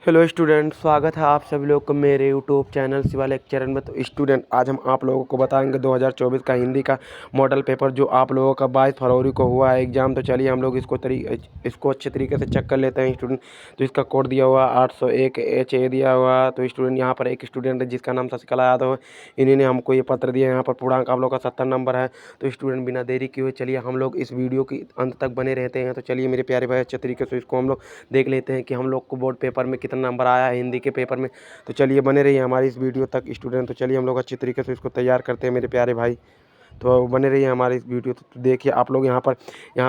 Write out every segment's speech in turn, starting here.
Hello student, स्वागत है आप सभी लोग को मेरे यूट्यूब चैनल शिवा लेक्चरर में। तो स्टूडेंट, आज हम आप लोगों को बताएंगे 2024 का हिंदी का मॉडल पेपर जो आप लोगों का 22 फरवरी को हुआ है एग्ज़ाम। तो चलिए हम लोग इसको अच्छे तरीके से चेक कर लेते हैं स्टूडेंट। तो इसका कोड दिया हुआ 801 HA दिया हुआ। तो स्टूडेंट, यहाँ पर एक स्टूडेंट है जिसका नाम शशिकला यादव है, इन्हीं ने हमको ये पत्र दिया। यहाँ पर पूर्णांक आप लोग का 70 नंबर है। तो स्टूडेंट, बिना देरी किए हुए चलिए हम लोग इस वीडियो की अंत तक बने रहते हैं। तो चलिए मेरे प्यारे भाई, अच्छे तरीके से इसको हम लोग देख लेते हैं कि हम लोग को बोर्ड पेपर में कितना नंबर आया है हिंदी के पेपर में। तो चलिए बने रहिए हमारी इस वीडियो तक स्टूडेंट। तो चलिए हम लोग अच्छी तरीके से इसको तैयार करते हैं मेरे प्यारे भाई। तो बने रहिए हमारी इस वीडियो। तो देखिए आप लोग यहाँ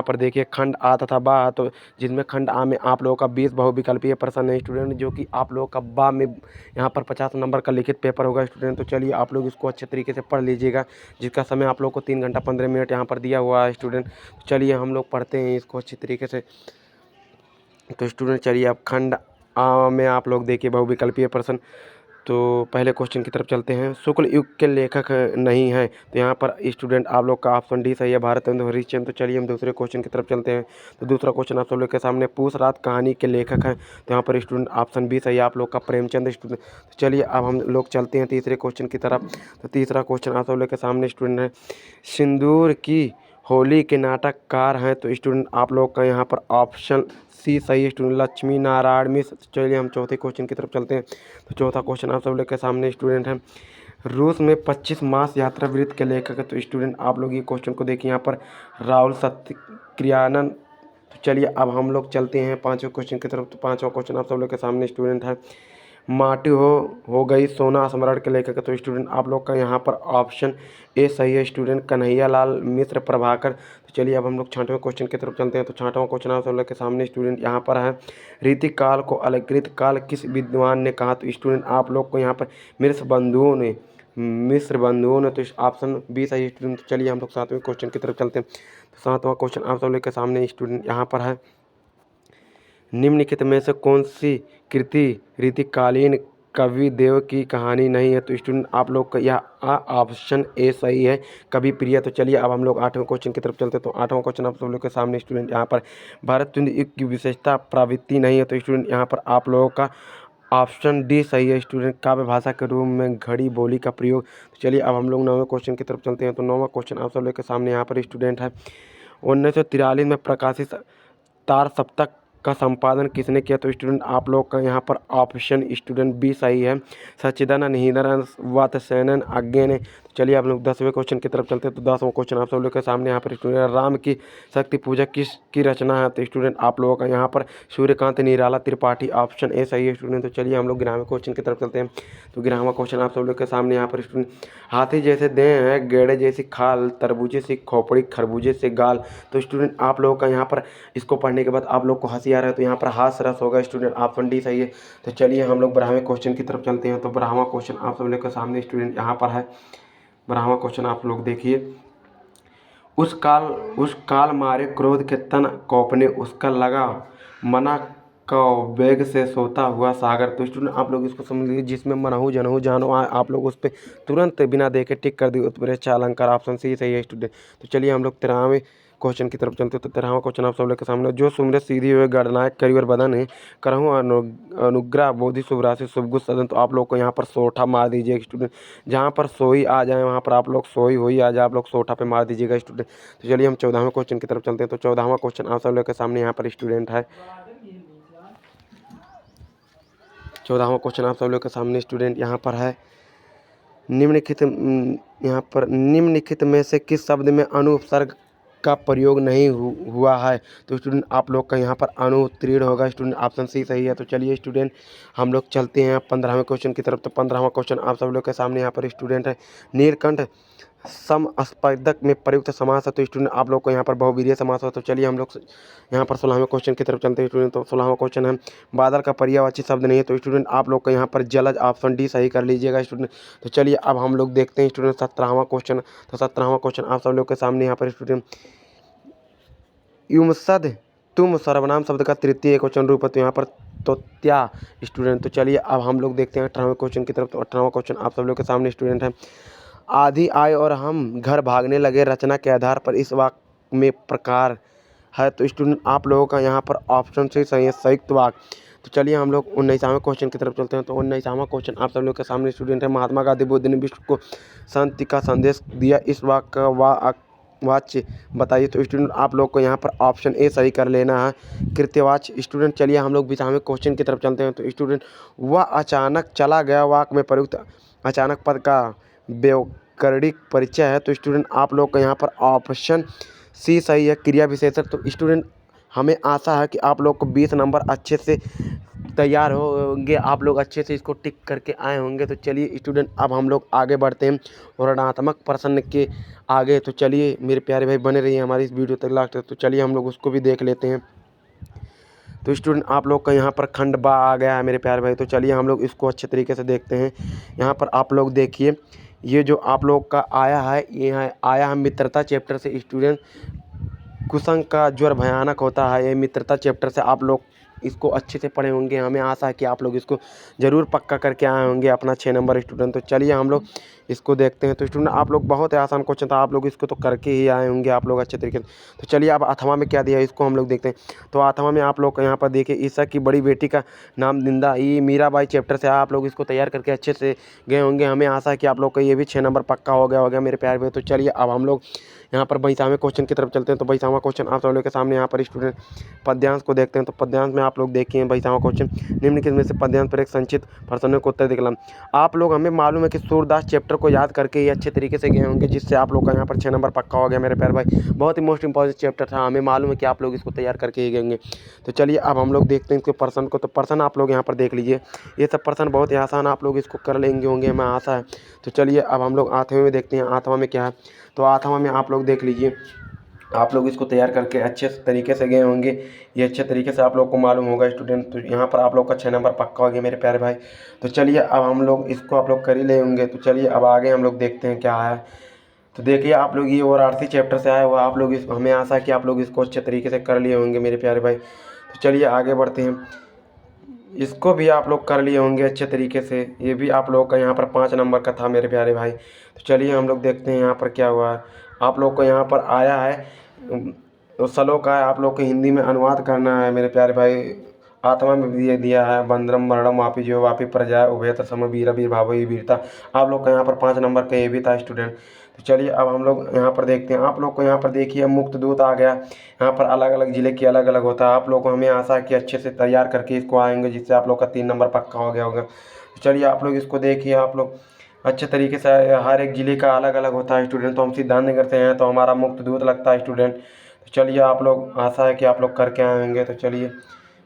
पर देखिए खंड आ तथा बा। तो जिसमें खंड आ में आप लोगों का 20 बहुविकल्पीय प्रश्न है स्टूडेंट, जो कि आप लोगों का बा में यहाँ पर 50 नंबर का लिखित पेपर होगा स्टूडेंट। तो चलिए आप लोग इसको अच्छे तरीके से पढ़ लीजिएगा, जिसका समय आप लोग को 3 घंटा 15 मिनट यहाँ पर दिया हुआ है स्टूडेंट। तो चलिए हम लोग पढ़ते हैं इसको अच्छी तरीके से। तो स्टूडेंट, चलिए अब खंड आ में आप लोग देखिए बहुविकल्पीय प्रश्न। तो पहले क्वेश्चन की तरफ चलते हैं। शुक्ल युग के लेखक नहीं है। तो यहाँ पर स्टूडेंट आप लोग का ऑप्शन डी सही है, भारतेंदु हरिश्चंद्र। तो चलिए हम दूसरे क्वेश्चन की तरफ चलते हैं। तो दूसरा क्वेश्चन आप सब लोग के सामने, पूछ रात कहानी के लेखक हैं। तो यहाँ पर स्टूडेंट ऑप्शन बी सही है आप लोग का, प्रेमचंद स्टूडेंट। तो चलिए अब हम लोग चलते हैं तीसरे क्वेश्चन की तरफ। तो तीसरा क्वेश्चन आप सब लोग के सामने स्टूडेंट है, सिंदूर की होली के नाटककार हैं। तो स्टूडेंट आप लोग का यहाँ पर ऑप्शन सी सही है स्टूडेंट, लक्ष्मी नारायण मिश्र। चलिए हम चौथे क्वेश्चन की तरफ चलते हैं। तो चौथा क्वेश्चन आप सब लोग के सामने स्टूडेंट है, रूस में 25 मास यात्रा वृत्त के लेखक है। तो स्टूडेंट आप लोग ये क्वेश्चन को देखिए, यहाँ पर राहुल सत्यक्रियानंद। तो चलिए अब हम लोग चलते हैं पाँचवें क्वेश्चन की तरफ। तो पाँचवा क्वेश्चन आप सब लोग के सामने स्टूडेंट है, माटी हो गई सोना स्मरण के लेखक। तो स्टूडेंट आप लोग का यहाँ पर ऑप्शन ए सही है स्टूडेंट, कन्हैया लाल मिश्र प्रभाकर। तो चलिए अब हम लोग छठवें क्वेश्चन की तरफ चलते हैं। तो छठवां क्वेश्चन आप सब लोग के सामने स्टूडेंट यहाँ पर है, ऋतिक काल को अलंकृत काल किस विद्वान ने कहा। तो स्टूडेंट आप लोग को यहाँ पर मिश्र बंधुओं ने। तो ऑप्शन बी सही है स्टूडेंट। तो चलिए हम लोग सातवें क्वेश्चन की तरफ चलते हैं। तो सातवां क्वेश्चन आप सब लोग के सामने स्टूडेंट यहाँ पर है, निम्नलिखित में से कौन सी कृति ऋतुकालीन कवि देव की कहानी नहीं है। तो स्टूडेंट आप लोग का यह ऑप्शन ए सही है, कवि प्रिय। तो चलिए अब हम लोग आठवें क्वेश्चन की तरफ चलते हैं। तो आठवां क्वेश्चन आप सब लोग के सामने स्टूडेंट यहाँ पर, भारतचंद्र युग की विशेषता प्रवृत्ति नहीं है। तो स्टूडेंट यहाँ पर आप लोगों का ऑप्शन डी सही है स्टूडेंट, काव्य भाषा के रूप में घड़ी बोली का प्रयोग। तो चलिए अब हम लोग नौवें क्वेश्चन की तरफ चलते हैं। तो नौवां क्वेश्चन आप सब लोग के सामने यहाँ पर स्टूडेंट है, 1943 में प्रकाशित तार सप्तक का संपादन किसने किया। तो स्टूडेंट आप लोग का यहाँ पर ऑप्शन स्टूडेंट बी सही है, सच्चिदानंद हिंदरान वात्स्यायन आज्ञे ने। चलिए आप लोग 10वें क्वेश्चन की तरफ चलते हैं। तो 10वां क्वेश्चन आप सब लोग के सामने यहाँ पर स्टूडेंट, राम की शक्ति पूजा किस की रचना है। तो स्टूडेंट आप लोगों का यहाँ पर सूर्यकांत निराला त्रिपाठी, ऑप्शन ए सही है स्टूडेंट। तो चलिए हम लोग 11वें क्वेश्चन की तरफ चलते हैं। तो 11वां क्वेश्चन आप सब लोग के सामने यहाँ पर स्टूडेंट, हाथी जैसे देह है, गेड़े जैसी खाल, तरबूजे से खोपड़ी, खरबूजे से गाल। तो स्टूडेंट आप लोगों का यहाँ पर इसको पढ़ने के बाद आप लोग को हंसी आ रहा है, तो यहाँ पर हास रस होगा स्टूडेंट, ऑप्शन डी सही है। तो चलिए हम लोग 12वें क्वेश्चन की तरफ चलते हैं। तो 12वां क्वेश्चन आप सब लोग के सामने स्टूडेंट यहाँ पर है, 12वां क्वेश्चन आप लोग देखिए, उस काल मारे क्रोध के तन कौपने, उसका लगा मना का वेग से सोता हुआ सागर। तो स्टूडेंट आप लोग इसको समझ लीजिए, जिसमें मनहु जनहु जानो आप लोग उस पर तुरंत बिना देखे टिक कर दी उत्प्रेक्षा अलंकार, ऑप्शन सी सही है स्टूडेंट। तो चलिए हम लोग 13वें क्वेश्चन की तरफ चलते हैं। तो 13वां क्वेश्चन आप सब लोग के सामने, जो सुमरे सीधी हुए गणनायक करिवर बदन है, करहूँ अनुग्रह बोधि शुभ राशि शुभगुण सदन। तो आप लोग को यहाँ पर सोठा मार दीजिएगा स्टूडेंट, जहाँ पर सोई आ जाए वहाँ पर आप लोग सोई हुई आ जाए, आप लोग सोठा पे मार दीजिएगा स्टूडेंट। तो चलिए हम 14वें क्वेश्चन की तरफ चलते हैं। तो 14वां क्वेश्चन आप सब लोग के सामने यहाँ पर स्टूडेंट है, 14वां क्वेश्चन आप सब लोग के सामने स्टूडेंट यहाँ पर है, निम्नलिखित में से किस शब्द में अनुपसर्ग का प्रयोग नहीं हुआ है। तो स्टूडेंट आप लोग का यहाँ पर अनुत्तीर्ण होगा स्टूडेंट, ऑप्शन सी सही है। तो चलिए स्टूडेंट हम लोग चलते हैं 15वें क्वेश्चन की तरफ। तो 15वां क्वेश्चन आप सब लोग के सामने यहाँ पर स्टूडेंट है, नीलकंठ समस्पर्धक में प्रयुक्त समास है। तो स्टूडेंट आप लोग को यहाँ पर बहुवीर्य समास है। तो चलिए हम लोग यहाँ पर 16वें क्वेश्चन की तरफ चलते हैं स्टूडेंट। तो 16वां क्वेश्चन है, बादल का पर्यायवाची शब्द नहीं है। तो स्टूडेंट आप लोग को यहाँ पर जलज, ऑप्शन डी सही कर लीजिएगा स्टूडेंट। तो चलिए अब हम लोग देखते हैं स्टूडेंट 17वां क्वेश्चन। तो 17वां क्वेश्चन आप सब लोग के सामने यहाँ पर स्टूडेंट, युमसद तुम सर्वनाम शब्द का तृतीय एकवचन रूप है। तो यहाँ पर तो क्या स्टूडेंट। तो चलिए अब हम लोग देखते हैं 18वें क्वेश्चन की तरफ। तो 18वां क्वेश्चन आप सब लोग के सामने स्टूडेंट है, आधी आए और हम घर भागने लगे, रचना के आधार पर इस वाक्य में प्रकार है। तो स्टूडेंट आप लोगों का यहाँ पर ऑप्शन से सही है, संयुक्त वाक्य। तो चलिए हम लोग 19वां क्वेश्चन की तरफ चलते हैं। तो 19वां क्वेश्चन आप सब लोग के सामने स्टूडेंट है। महात्मा गांधी बुद्ध ने विश्व को शांति का संदेश दिया, इस वाक्य बताइए। तो स्टूडेंट आप लोग को यहाँ पर ऑप्शन ए सही कर लेना है, कृत्यवाच्य। स्टूडेंट चलिए हम लोग 20वें क्वेश्चन की तरफ चलते हैं। तो स्टूडेंट वह अचानक चला गया वाक्य में प्रयुक्त अचानक पद का व्याकरणिक परिचय है। तो स्टूडेंट आप लोग को यहाँ पर ऑप्शन सी सही है, क्रिया विशेषण। तो स्टूडेंट हमें आशा है कि आप लोग को 20 नंबर अच्छे से तैयार होंगे, आप लोग अच्छे से इसको टिक करके आए होंगे। तो चलिए स्टूडेंट अब हम लोग आगे बढ़ते हैं वर्णनात्मक प्रश्न के आगे। तो चलिए मेरे प्यारे भाई बने रहिए हमारी इस वीडियो तक लास्ट तक। तो चलिए हम लोग उसको भी देख लेते हैं। तो स्टूडेंट आप लोग का यहाँ पर खंड बा आ गया है मेरे प्यारे भाई। तो चलिए हम लोग इसको अच्छे तरीके से देखते हैं। यहाँ पर आप लोग देखिए, ये जो आप लोग का आया है, ये आया है मित्रता चैप्टर से। स्टूडेंट कुसंग का ज्वर भयानक होता है, ये मित्रता चैप्टर से आप लोग इसको अच्छे से पढ़े होंगे। हमें आशा है कि आप लोग इसको ज़रूर पक्का करके आए होंगे अपना 6 नंबर स्टूडेंट। तो चलिए हम लोग इसको देखते हैं। तो स्टूडेंट आप लोग बहुत ही आसान क्वेश्चन था, आप लोग इसको तो करके ही आए होंगे आप लोग अच्छे तरीके से। तो चलिए अब अथवा में क्या दिया है इसको हम लोग देखते हैं। तो अथवा में आप लोग को यहाँ पर देखिए, ईसा की बड़ी बेटी का नाम निंदा, ये मीराबाई चैप्टर से आप लोग इसको तैयार करके अच्छे से गए होंगे। हमें आशा है कि आप लोग का ये भी 6 नंबर पक्का हो गया मेरे प्यारे भाई। तो चलिए अब हम लोग यहाँ पर 22वें क्वेश्चन की तरफ चलते हैं। तो 22वां क्वेश्चन आप सब लोग के सामने यहाँ पर स्टूडेंट पद्यांश को देखते हैं। तो पद्यांश में आप लोग देखिए 22वां क्वेश्चन, निम्नलिखित में से पद्यांश पर एक संक्षिप्त प्रश्नों को उत्तर दिखलाएं। आप लोग हमें मालूम है कि सूरदास चैप्टर को याद करके ये अच्छे तरीके से गए होंगे, जिससे आप लोग का यहाँ पर 6 नंबर पक्का हो गया मेरे प्यारे भाई। बहुत ही मोस्ट इंपॉर्टेंट चैप्टर था, हमें मालूम है कि आप लोग इसको तैयार करके ही गएंगे। तो चलिए अब हम लोग देखते हैं इसके प्रश्न को। तो प्रश्न आप लोग यहाँ पर देख लीजिए, ये सब प्रश्न बहुत ही आसान, आप लोग इसको कर लेंगे होंगे, हमें आशा है। तो चलिए अब हम लोग आठवें में देखते हैं, आठवां में क्या है। तो आठवां में आप लोग देख लीजिए, आप लोग इसको तैयार करके अच्छे तरीके से गए होंगे, ये अच्छे तरीके से आप लोग को मालूम होगा स्टूडेंट। तो यहाँ पर आप लोग का 6 नंबर पक्का हो गया मेरे प्यारे भाई। तो चलिए अब हम लोग इसको आप लोग कर ही ले होंगे। तो चलिए अब आगे हम लोग देखते हैं क्या है। तो देखिए आप लोग ये और आरसी चैप्टर से आया हुआ, आप लोग इस हमें आशा है कि आप लोग इसको अच्छे तरीके से कर लिए होंगे मेरे प्यारे भाई। तो चलिए आगे बढ़ते हैं, इसको भी आप लोग कर लिए होंगे अच्छे तरीके से। ये भी आप लोग का यहाँ पर 5 नंबर का था मेरे प्यारे भाई। तो चलिए हम लोग देखते हैं यहाँ पर क्या हुआ है। आप लोग को यहाँ पर आया है तो श्लोक का है, आप लोग को हिंदी में अनुवाद करना है मेरे प्यारे भाई। आत्मा में भी ये दिया है, बंदरम मरणम वापी जो वापी प्रजा उभयत सम वीर वीर भाव वीरता। आप लोग का यहाँ पर 5 नंबर का ये भी था स्टूडेंट। तो चलिए अब हम लोग यहाँ पर देखते हैं। आप लोग को यहाँ पर देखिए मुक्त दूत आ गया, यहाँ पर अलग अलग ज़िले की अलग अलग होता है। आप लोग को हमें आशा है कि अच्छे से तैयार करके इसको आएंगे, जिससे आप लोग का 3 नंबर पक्का हो गया होगा। तो चलिए आप लोग इसको देखिए, आप लोग अच्छे तरीके से, हर एक ज़िले का अलग अलग होता है स्टूडेंट। तो हम सिद्धार्थनगर से हैं तो हमारा मुक्त दूत लगता है स्टूडेंट। तो चलिए आप लोग, आशा है कि आप लोग करके आए होंगे। तो चलिए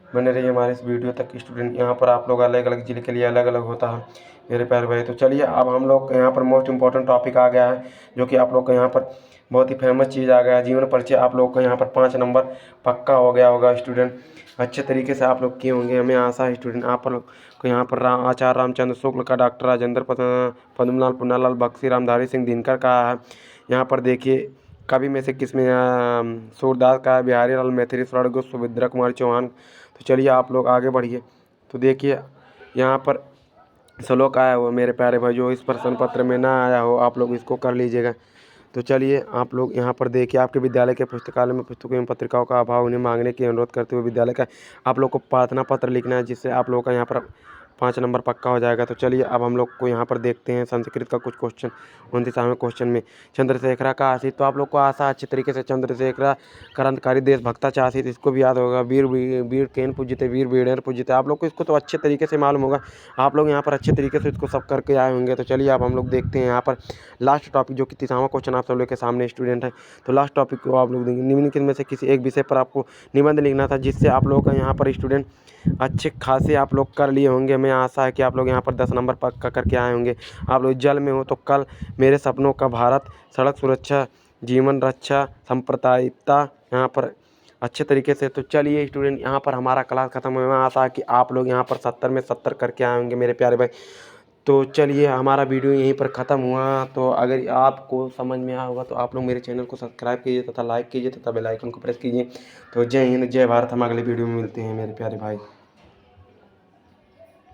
बने रहिए हमारे इस वीडियो तक स्टूडेंट। यहाँ पर आप लोग अलग अलग ज़िले के लिए अलग अलग होता है मेरे प्यारे भाई। तो चलिए अब हम लोग यहाँ पर मोस्ट इंपॉर्टेंट टॉपिक आ गया है, जो कि आप लोग को यहाँ पर बहुत ही फेमस चीज़ आ गया है, जीवन परिचय। आप लोग को यहाँ पर 5 नंबर पक्का हो गया होगा स्टूडेंट। अच्छे तरीके से आप लोग किए होंगे, हमें आशा है स्टूडेंट। आप लोग को यहाँ पर आचार्य रामचंद्र शुक्ल का, डॉक्टर राजेंद्र पद्मलाल, पुन्नालाल बख्शी, रामधारी सिंह दिनकर का है। यहाँ पर देखिए कवि में से किसमें, सूरदास का है, बिहारी लाल मैथिली, स्वर्ग सुभद्रा कुमारी चौहान। तो चलिए आप लोग आगे बढ़िए। तो देखिए यहाँ पर श्लोक आया हुआ मेरे प्यारे भाई, जो इस प्रश्न पत्र में ना आया हो आप लोग इसको कर लीजिएगा। तो चलिए आप लोग यहाँ पर देखिए, आपके विद्यालय के पुस्तकालय में पुस्तकों एवं पत्रिकाओं का अभाव, उन्हें मांगने की अनुरोध करते हुए विद्यालय का आप लोग को प्रार्थना पत्र लिखना है, जिससे आप लोग का यहाँ पर 5 नंबर पक्का हो जाएगा। तो चलिए अब हम लोग को यहाँ पर देखते हैं संस्कृत का कुछ क्वेश्चन। 29वें क्वेश्चन में चंद्रशेखरा का आशित, तो आप लोग को आशा अच्छे तरीके से चंद्रशेखरा क्रांतिकारी देशभक्ता चाशित, इसको भी याद होगा। वीर वीर केन पूजित, वीर बीडेर पूजित, आप लोग को इसको तो अच्छे तरीके से मालूम होगा। आप लोग यहाँ पर अच्छे तरीके से इसको सब करके आए होंगे। तो चलिए अब हम लोग देखते हैं यहाँ पर लास्ट टॉपिक, जो कि 30वां क्वेश्चन आप सब लोग के सामने स्टूडेंट है। तो लास्ट टॉपिक को आप लोग देंगे, निम्नलिखित में से किसी एक विषय पर आपको निबंध लिखना था, जिससे आप लोगों का यहाँ पर स्टूडेंट अच्छे खासे आप लोग कर लिए होंगे। मैं आशा है कि आप लोग यहाँ पर 10 नंबर पक्का करके आए होंगे। आप लोग जल में हो तो कल, मेरे सपनों का भारत, सड़क सुरक्षा, जीवन रक्षा, सांप्रदायिकता, यहाँ पर अच्छे तरीके से। तो चलिए स्टूडेंट यहाँ पर हमारा क्लास खत्म हुआ। मैं आशा है कि आप लोग यहाँ पर 70 में 70 करके आए होंगे मेरे प्यारे भाई। तो चलिए हमारा वीडियो यहीं पर ख़त्म हुआ। तो अगर आपको समझ में आया होगा तो आप लोग मेरे चैनल को सब्सक्राइब कीजिए तथा लाइक कीजिए तथा बेल आइकन को प्रेस कीजिए। तो जय हिंद, जय भारत। हम अगले वीडियो में मिलते हैं मेरे प्यारे भाई।